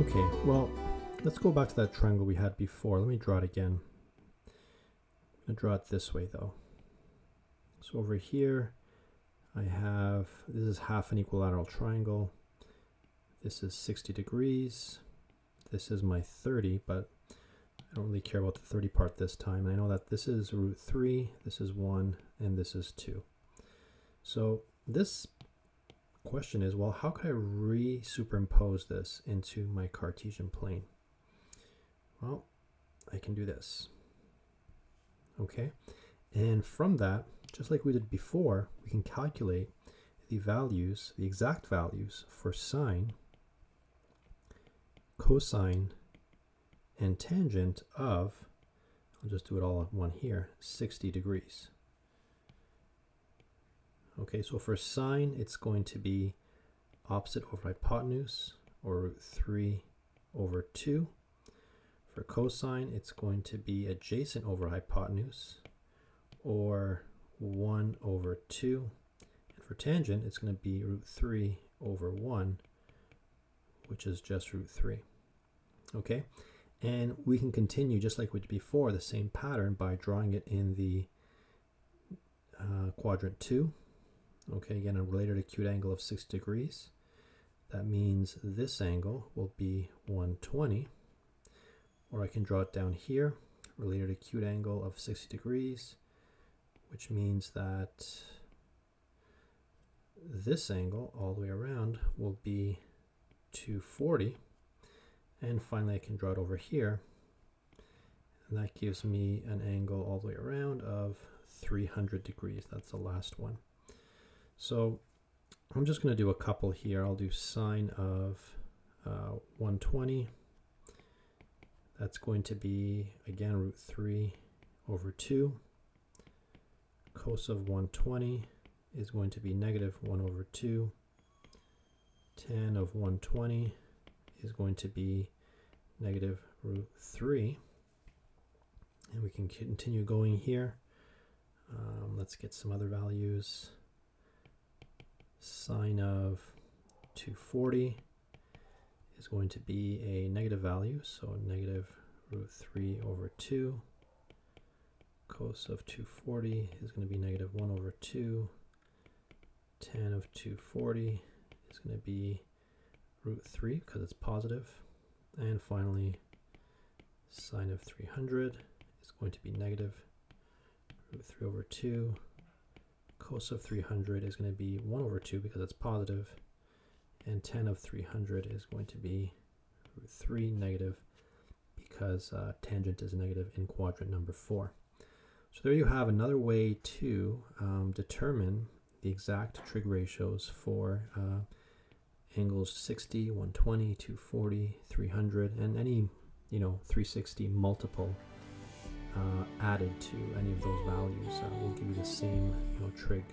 Okay, well, let's go back to that triangle we had before. Let me draw it again. I'm going to draw it this way though. So over here, I have, this is half an equilateral triangle. This is 60 degrees. This is my 30, but I don't really care about the 30 part this time. I know that this is root 3, this is 1, and this is 2. So this question is, well, how could I re-superimpose this into my Cartesian plane? Well, I can do this. Okay, and from that, just like we did before, we can calculate the values, the exact values for sine, cosine, and tangent of, I'll just do it all at one here, 60 degrees. Okay, so for sine, it's going to be opposite over hypotenuse, or root 3 over 2. For cosine, it's going to be adjacent over hypotenuse, or 1 over 2. And for tangent, it's going to be root 3 over 1, which is just root 3. Okay, and we can continue just like we did before, the same pattern by drawing it in the quadrant 2. Okay, again, a related acute angle of 60 degrees. That means this angle will be 120. Or I can draw it down here, related acute angle of 60 degrees, which means that this angle all the way around will be 240. And finally, I can draw it over here, and that gives me an angle all the way around of 300 degrees. That's the last one. So I'm just going to do a couple here. I'll do sine of 120. That's going to be, again, root 3 over 2. Cos of 120 is going to be negative 1 over 2. Tan of 120 is going to be negative root 3. And we can continue going here. Let's get some other values. Sine of 240 is going to be a negative value, so negative root 3 over 2. Cos of 240 is going to be negative 1 over 2. Tan of 240 is going to be root 3 because it's positive. And finally, sine of 300 is going to be negative root 3 over 2. Cos of 300 is going to be 1 over 2 because it's positive. And tan of 300 is going to be root 3 negative because tangent is negative in quadrant number 4. So there you have another way to determine the exact trig ratios for angles 60, 120, 240, 300, and any 360 multiple added to any of those values will give you the same trig.